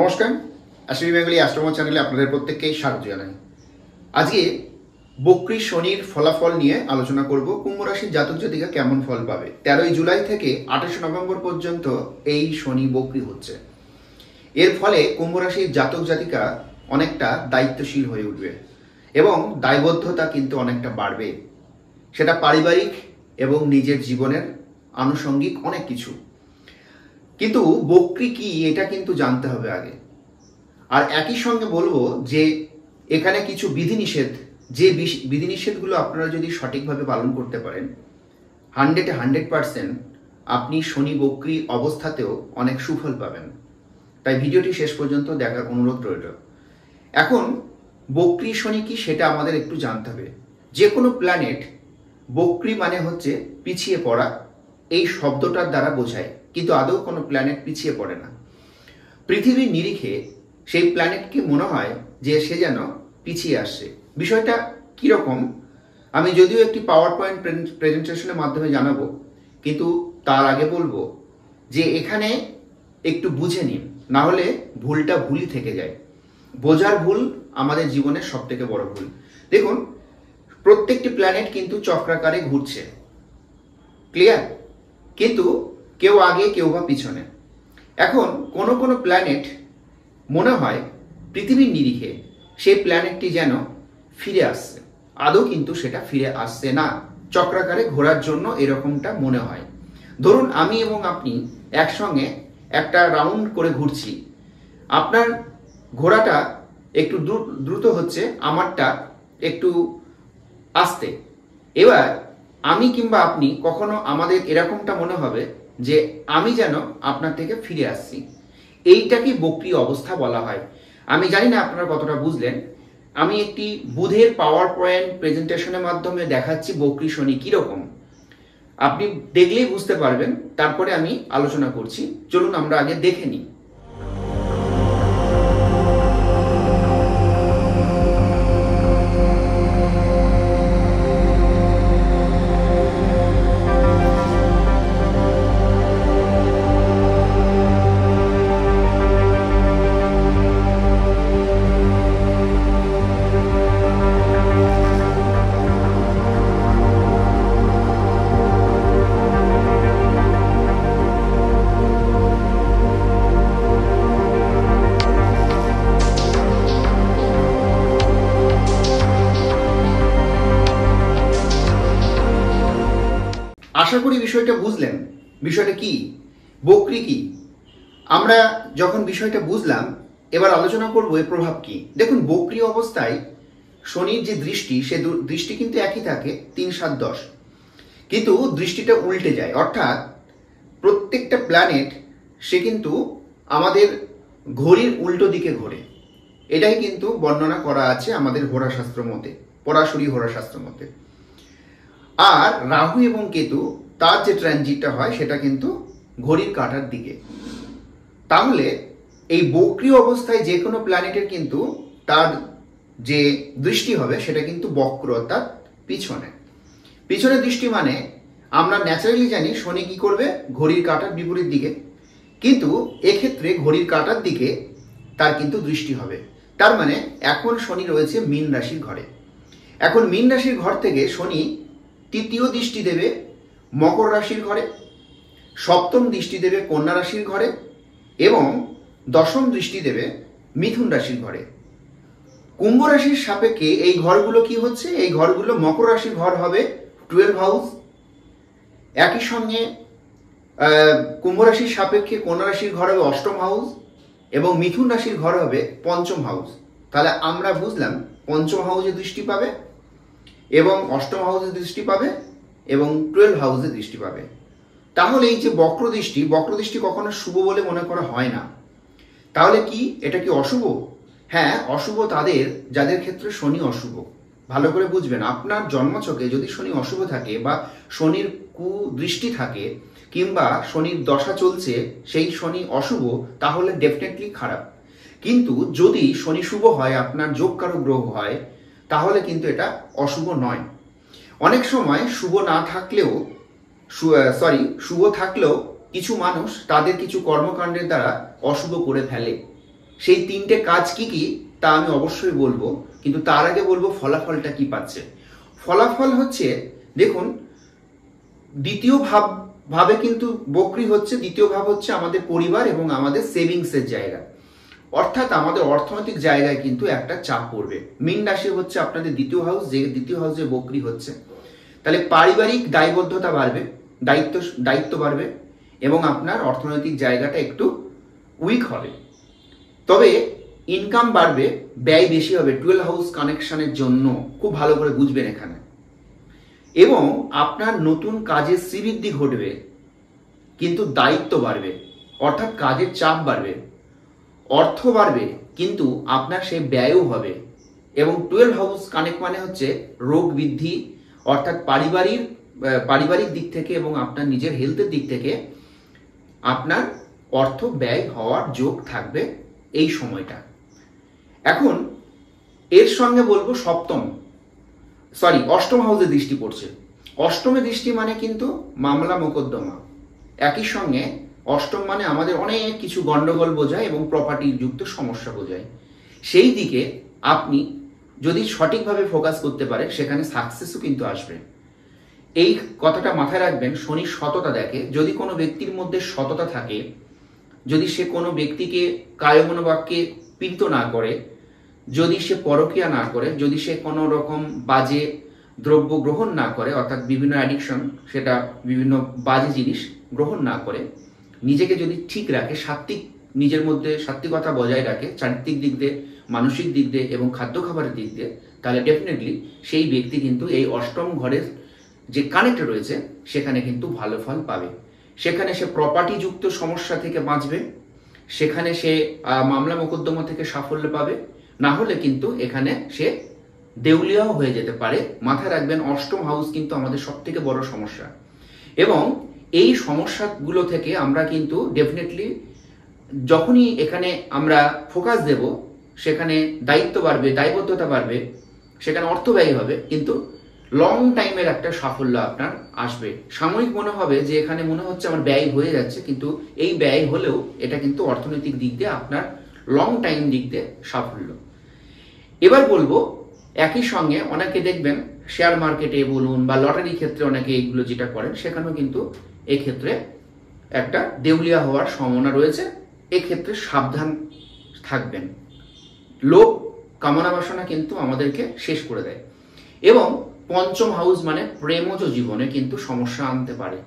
নমস্কার, আশ্রী বেঙ্গলি অ্যাস্ট্রোমো চ্যানেলে আপনাদের প্রত্যেককেই স্বাগত জানাই। আজকে বক্রী শনির ফলাফল নিয়ে আলোচনা করব। কুম্ভ রাশির জাতক জাতিকা কেমন ফল পাবে। 13 জুলাই থেকে 28 নভেম্বর পর্যন্ত এই শনি বক্রী হচ্ছে। এর ফলে কুম্ভ রাশির জাতক জাতিকা অনেকটা দায়িত্বশীল হয়ে উঠবে এবং দায়বদ্ধতা কিন্তু অনেকটা বাড়বে। সেটা পারিবারিক এবং নিজের জীবনের আনুষঙ্গিক অনেক কিছু। কিন্তু বক্রী কি এটা কিন্তু জানতে হবে আগে। আর একই সঙ্গে বলবো যে এখানে কিছু বিধিনিষেধ, যে বিধিনিষেধগুলো আপনারা যদি সঠিকভাবে পালন করতে পারেন 100% আপনি শনি বক্রী অবস্থাতেও অনেক সুফল পাবেন। তাই ভিডিওটি শেষ পর্যন্ত দেখার অনুরোধ রইল। এখন বক্রী শনি কি সেটা আমাদের একটু জানতে হবে। যে কোনো প্ল্যানেট, বক্রী মানে হচ্ছে পিছিয়ে পড়া, এই শব্দটার দ্বারা বোঝায়, কিন্তু আদৌ কোনো প্ল্যানেট পিছিয়ে পড়ে না। পৃথিবীর নিরিখে সেই প্ল্যানেটকে মনে হয় যে সে যেন পিছিয়ে আসছে। বিষয়টা কীরকম আমি যদিও একটি পাওয়ার পয়েন্ট প্রেজেন্টেশনের মাধ্যমে জানাবো, কিন্তু তার আগে বলবো যে এখানে একটু বুঝে নিন, না হলে ভুলটা ভুলই থেকে যায়। বোঝার ভুল আমাদের জীবনের সব থেকে বড় ভুল। দেখুন, প্রত্যেকটি প্ল্যানেট কিন্তু চক্রাকারে ঘুরছে, ক্লিয়ার, কিন্তু কেউ আগে কেউ বা পিছনে। এখন কোনো কোনো প্ল্যানেট মনে হয় পৃথিবীর নিরিখে সেই প্ল্যানেটটি যেন ফিরে আসছে, আদৌ কিন্তু সেটা ফিরে আসছে না। চক্রাকারে ঘোরার জন্য এরকমটা মনে হয়। ধরুন আমি এবং আপনি একসঙ্গে একটা রাউন্ড করে ঘুরছি, আপনার ঘোরাটা একটু দ্রুত হচ্ছে, আমারটা একটু আস্তে। এবার আমি কিংবা আপনি কখনো আমাদের এরকমটা মনে হবে যে আমি যেন আপনার থেকে ফিরে আসছি। এইটাকে বক্রী অবস্থা বলা হয়। আমি জানি না আপনারা কতটা বুঝলেন। আমি একটি বুধের পাওয়ার পয়েন্ট প্রেজেন্টেশনের মাধ্যমে দেখাচ্ছি বক্রী শনি কিরকম। আপনি দেখলেই বুঝতে পারবেন, তারপরে আমি আলোচনা করছি। চলুন আমরা আগে দেখে নিই। আশা করি বিষয়টা বুঝলেন। বিষয়টা কি, বক্রী কি। আমরা যখন বিষয়টা বুঝলাম, এবার আলোচনা করব এর প্রভাব কি। দেখুন, বক্রী অবস্থায় শনির যে দৃষ্টি, সে দৃষ্টি কিন্তু একই থাকে 3, 7, 10, কিন্তু দৃষ্টিটা উল্টে যায়। অর্থাৎ প্রত্যেকটা প্ল্যানেট সে কিন্তু আমাদের ঘড়ির উল্টো দিকে ঘোরে। এটাই কিন্তু বর্ণনা করা আছে আমাদের হোরাশাস্ত্র মতে, পরাশরী হোরাশাস্ত্র মতে। আর রাহু এবং কেতু, তার যে ট্রানজিটটা হয় সেটা কিন্তু ঘড়ির কাঁটার দিকে। তাহলে এই বক্রী অবস্থায় যে কোনো প্ল্যানেটের কিন্তু তার যে দৃষ্টি হবে সেটা কিন্তু বক্র, অর্থাৎ পিছনে। পিছনে দৃষ্টি মানে আমরা ন্যাচারালি জানি শনি কি করবে, ঘড়ির কাঁটার বিপরীত দিকে, কিন্তু এক্ষেত্রে ঘড়ির কাঁটার দিকে তার কিন্তু দৃষ্টি হবে। তার মানে এখন শনি রয়েছে মীন রাশির ঘরে। এখন মীন রাশির ঘর থেকে শনি তৃতীয় দৃষ্টি দেবে মকর রাশির ঘরে, সপ্তম দৃষ্টি দেবে কন্যা রাশির ঘরে এবং দশম দৃষ্টি দেবে মিথুন রাশির ঘরে। কুম্ভ রাশির সাপেক্ষে এই ঘরগুলো কি হচ্ছে, এই ঘরগুলো মকর রাশির ঘর হবে 12 হাউস, একই সঙ্গে কুম্ভ রাশির সাপেক্ষে কন্যা রাশির ঘর হবে 8ম হাউস এবং মিথুন রাশির ঘর হবে 5ম হাউস। তাহলে আমরা বুঝলাম 5ম হাউসে দৃষ্টি পাবে এবং 8ম হাউসে দৃষ্টি পাবে এবং 12 হাউসে দৃষ্টি পাবে। তাহলে এই যে বক্র দৃষ্টি কখনো শুভ বলে মনে করা হয় না। তাহলে কি এটা কি অশুভ? হ্যাঁ, অশুভ তাদের যাদের ক্ষেত্রে শনি অশুভ। ভালো করে বুঝবেন, আপনার জন্মছকে যদি শনি অশুভ থাকে বা শনির কুদৃষ্টি থাকে কিংবা শনির দশা চলছে, সেই শনি অশুভ, তাহলে ডেফিনেটলি খারাপ। কিন্তু যদি শনি শুভ হয়, আপনার যোগকারক গ্রহ হয়, তাহলে কিন্তু এটা অশুভ নয়। অনেক সময় শুভ না থাকলেও শুভ থাকলেও কিছু মানুষ তাদের কিছু কর্মকাণ্ডের দ্বারা অশুভ করে ফেলে। সেই 3টে কাজ কি কি তা আমি অবশ্যই বলবো, কিন্তু তার আগে বলবো ফলাফলটা কি পাচ্ছে। ফলাফল হচ্ছে, দেখুন, দ্বিতীয় ভাবে কিন্তু বকরি হচ্ছে, দ্বিতীয় ভাব হচ্ছে আমাদের পরিবার এবং আমাদের সেভিংসের জায়গা, অর্থাৎ আমাদের অর্থনৈতিক জায়গায় কিন্তু একটা চাপ পড়বে। মীন রাশি হচ্ছে আপনাদের দ্বিতীয় হাউস, যে দ্বিতীয় হাউসে বকরি হচ্ছে, তাহলে পারিবারিক দায়বদ্ধতা বাড়বে, দায়িত্ব বাড়বে এবং আপনার অর্থনৈতিক জায়গাটা একটু উইক হবে। তবে ইনকাম বাড়বে, ব্যয় বেশি হবে। 12 হাউস কানেকশনের জন্য খুব ভালো করে বুঝবেন এখানে। এবং আপনার নতুন কাজের শ্রীবৃদ্ধি ঘটবে, কিন্তু দায়িত্ব বাড়বে, অর্থাৎ কাজের চাপ বাড়বে, অর্থ বাড়বে, কিন্তু আপনার সেই ব্যয়ও হবে। এবং 12 হাউস কানেক্ট মানে হচ্ছে রোগ বৃদ্ধি, অর্থাৎ পারিবারিক দিক থেকে এবং আপনার নিজের হেলথের দিক থেকে আপনার অর্থ ব্যয় হওয়ার যোগ থাকবে এই সময়টা। এখন এর সঙ্গে বলবো অষ্টম হাউসে দৃষ্টি পড়ছে। অষ্টমে দৃষ্টি মানে কিন্তু মামলা মোকদ্দমা, একই সঙ্গে অষ্টম মানে আমাদের অনেক কিছু গন্ডগোল বোঝায় এবং প্রপার্টি যুক্ত সমস্যা বোঝায়। সেই দিকে আপনি যদি সঠিকভাবে ফোকাস করতে পারেন, সেখানে সাকসেসও কিন্তু আসবে। এই কথাটা মাথায় রাখবেন, শনি সততা দেখে। যদি কোনো ব্যক্তির মধ্যে সততা থাকে, যদি সে কোনো ব্যক্তিকে কায়মনোবাক্যে পীড়িত না করে, যদি সে পরকীয়া না করে, যদি সে কোনো রকম বাজে দ্রব্য গ্রহণ না করে, অর্থাৎ বিভিন্ন অ্যাডিকশন, সেটা বিভিন্ন বাজে জিনিস গ্রহণ না করে, নিজেকে যদি ঠিক রাখে, নিজের মধ্যে সাত্ত্বিকতা বজায় রাখে, চারিত্রিক দিক দিয়ে, মানসিক দিক দিয়ে এবং খাদ্য খাবারের দিক দিয়ে, তাহলে ডেফিনেটলি সেই ব্যক্তি কিন্তু এই অষ্টম ঘরের যে কানেক্ট রয়েছে সেখানে কিন্তু ভালো ফল পাবে। সেখানে সে প্রপার্টি যুক্ত সমস্যা থেকে বাঁচবে, সেখানে সে মামলা মোকদ্দমা থেকে সাফল্য পাবে, না হলে কিন্তু এখানে সে দেউলিয়াও হয়ে যেতে পারে। মাথায় রাখবেন, অষ্টম হাউস কিন্তু আমাদের সব থেকে বড় সমস্যা, এবং এই সমস্যাগুলো থেকে আমরা কিন্তু ডেফিনেটলি যখনই এখানে আমরা ফোকাস দেব, সেখানে দায়িত্ব বাড়বে, দায়বদ্ধতা বাড়বে, সেখানে অর্থ ব্যয় হবে, কিন্তু লং টাইমের একটা সাফল্য আপনার আসবে। সাময়িক মনে হবে যে এখানে মনে হচ্ছে আমার ব্যয় হয়ে যাচ্ছে, কিন্তু এই ব্যয় হলেও এটা কিন্তু অর্থনৈতিক দিক দিয়ে আপনার লং টাইম দিক দিয়ে সাফল্য। এবার বলবো, একই সঙ্গে অনেকে দেখবেন শেয়ার মার্কেটে বলুন বা লটারি ক্ষেত্রে অনেকে এইগুলো যেটা করেন, সেখানেও কিন্তু এক্ষেত্রে একটা দেউলিয়া হওয়ার সম্ভাবনা রয়েছে। এক্ষেত্রে সাবধান থাকবেন। লোভ কামনা বাসনা কিন্তু আমাদেরকে শেষ করে দেয়। এবং পঞ্চম হাউস মানে প্রেমজ জীবনে কিন্তু সমস্যা আনতে পারে,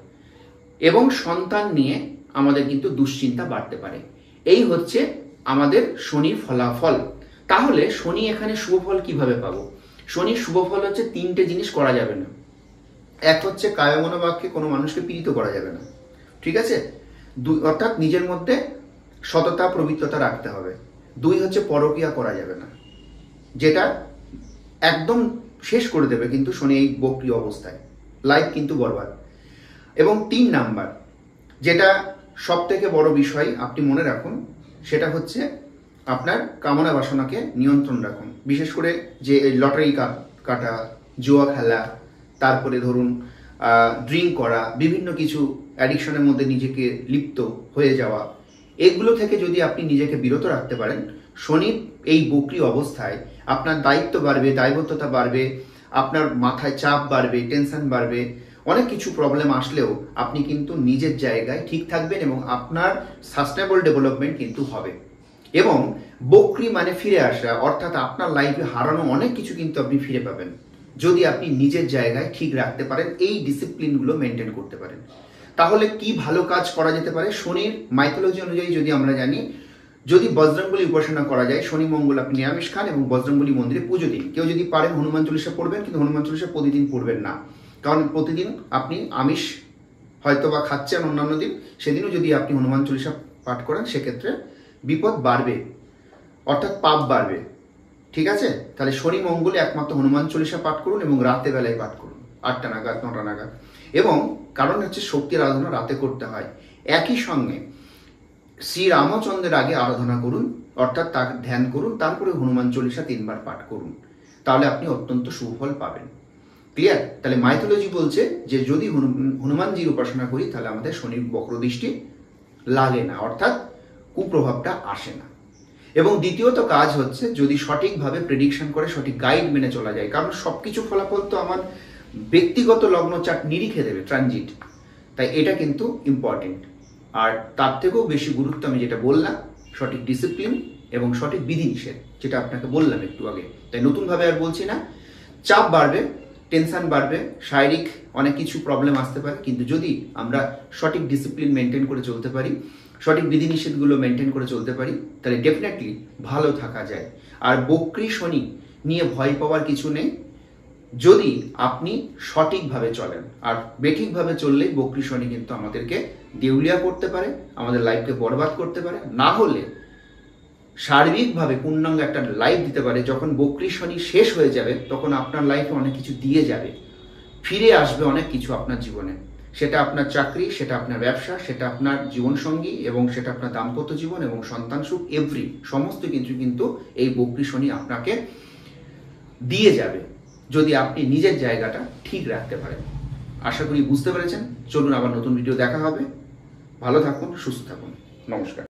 এবং সন্তান নিয়ে আমাদের কিন্তু দুশ্চিন্তা বাড়তে পারে। এই হচ্ছে আমাদের শনির ফলাফল। তাহলে শনি এখানে শুভফল কিভাবে পাবো? শনির শুভফল হচ্ছে 3টে জিনিস করা যাবে না। এক হচ্ছে কায়মনোবাক্যে কোনো মানুষকে পীড়িত করা যাবে না, ঠিক আছে? অর্থাৎ নিজের মধ্যে সততা প্রবৃত্ততা রাখতে হবে। 2 হচ্ছে পরকীয়া করা যাবে না, যেটা একদম শেষ করে দেবে কিন্তু শনি এই বক্রি অবস্থায়, লাইফ কিন্তু বরবাদ। এবং 3 নাম্বার, যেটা সব থেকে বড় বিষয় আপনি মনে রাখুন, সেটা হচ্ছে আপনার কামনা বাসনাকে নিয়ন্ত্রণ রাখুন। বিশেষ করে যে লটারি কাটা, জুয়া খেলা, তারপরে ধরুন ড্রিঙ্ক করা, বিভিন্ন কিছু অ্যাডিকশনের মধ্যে নিজেকে লিপ্ত হয়ে যাওয়া, এগুলো থেকে যদি আপনি নিজেকে বিরত রাখতে পারেন, শনির এই বক্রি অবস্থায় আপনার দায়িত্ব বাড়বে, দায়বদ্ধতা বাড়বে, আপনার মাথায় চাপ বাড়বে, টেনশন বাড়বে, অনেক কিছু প্রবলেম আসলেও আপনি কিন্তু নিজের জায়গায় ঠিক থাকবেন এবং আপনার সাস্টেনেবল ডেভেলপমেন্ট কিন্তু হবে। এবং বক্রি মানে ফিরে আসা, অর্থাৎ আপনার লাইফে হারানো অনেক কিছু কিন্তু আপনি ফিরে পাবেন যদি আপনি নিজের জায়গায় ঠিক রাখতে পারেন, এই ডিসিপ্লিনগুলো মেনটেন করতে পারেন। তাহলে কি ভালো কাজ করা যেতে পারে? শনির মাইথোলজি অনুযায়ী যদি আমরা জানি, যদি বজরংবলী উপাসনা করা যায়, শনি মঙ্গল আপনি নিরামিষ খান এবং বজরংবলী মন্দিরে পুজো দিন। কেউ যদি পারেন হনুমান চল্লিশা পড়বেন, কিন্তু হনুমান চল্লিশা প্রতিদিন পড়বেন না, কারণ প্রতিদিন আপনি আমিষ হয়তো বা খাচ্ছেন অন্যান্য দিন, সেদিনও যদি আপনি হনুমান চল্লিশা পাঠ করেন, সেক্ষেত্রে বিপদ বাড়বে, অর্থাৎ পাপ বাড়বে, ঠিক আছে? তাহলে শনি মঙ্গলে একমাত্র হনুমান চল্লিশা পাঠ করুন এবং রাতে বেলায় পাঠ করুন, 8টা নাগাদ 9টা নাগাদ। এবং কারণ হচ্ছে শক্তির আরাধনা রাতে করতে হয়। একই সঙ্গে শ্রী রামচন্দ্রের আগে আরাধনা করুন, অর্থাৎ তাকে ধ্যান করুন, তারপরে হনুমান চল্লিশা 3 বার পাঠ করুন, তাহলে আপনি অত্যন্ত সুফল পাবেন। ক্লিয়ার? তাহলে মাইথোলজি বলছে যে যদি হনুমানজির উপাসনা করি, তাহলে আমাদের শনির বক্র দৃষ্টি লাগে না, অর্থাৎ কুপ্রভাবটা আসে না। এবং দ্বিতীয়ত কাজ হচ্ছে যদি সঠিকভাবে প্রেডিকশন করে সঠিক গাইড মেনে চলা যায়, কারণ সবকিছু ফলাফল তো আমার ব্যক্তিগত লগ্ন চার্ট নিরিখে দেবে ট্রানজিট, তাই এটা কিন্তু ইম্পর্টেন্ট। আর তার থেকেও বেশি গুরুত্ব আমি যেটা বললাম, সঠিক ডিসিপ্লিন এবং সঠিক বিধিনিষেধ, যেটা আপনাকে বললাম একটু আগে। তাই নতুনভাবে আর বলছি না। চাপ বাড়বে, টেনশন বাড়বে, শারীরিক অনেক কিছু প্রবলেম আসতে পারে, কিন্তু যদি আমরা সঠিক ডিসিপ্লিন মেনটেন করে চলতে পারি, সঠিক বিধিনিষেধগুলো মেনটেন করে চলতে পারি, তাহলে ডেফিনেটলি ভালো থাকা যায়। আর বক্রী শনি নিয়ে ভয় পাওয়ার কিছু নেই যদি আপনি সঠিকভাবে চলেন। আর বেঠিকভাবে চললেই বক্রী শনি কিন্তু আমাদেরকে দেউলিয়া করতে পারে, আমাদের লাইফকে বরবাদ করতে পারে, না হলে শারীরিকভাবে পূর্ণাঙ্গ একটা লাইফ দিতে পারে। যখন বক্রী শনি শেষ হয়ে যাবে তখন আপনার লাইফে অনেক কিছু দিয়ে যাবে, ফিরে আসবে অনেক কিছু আপনার জীবনে। সেটা আপনার চাকরি, সেটা আপনার ব্যবসা, সেটা আপনার জীবনসঙ্গী, এবং সেটা আপনার দাম্পত্য জীবন এবং সন্তান সুখ, সমস্ত কিছু কিন্তু এই বক্রী শনি আপনাকে দিয়ে যাবে যদি আপনি নিজের জায়গাটা ঠিক রাখতে পারেন। আশা করি বুঝতে পেরেছেন। চলুন আবার নতুন ভিডিও দেখা হবে। ভালো থাকুন, সুস্থ থাকুন। নমস্কার।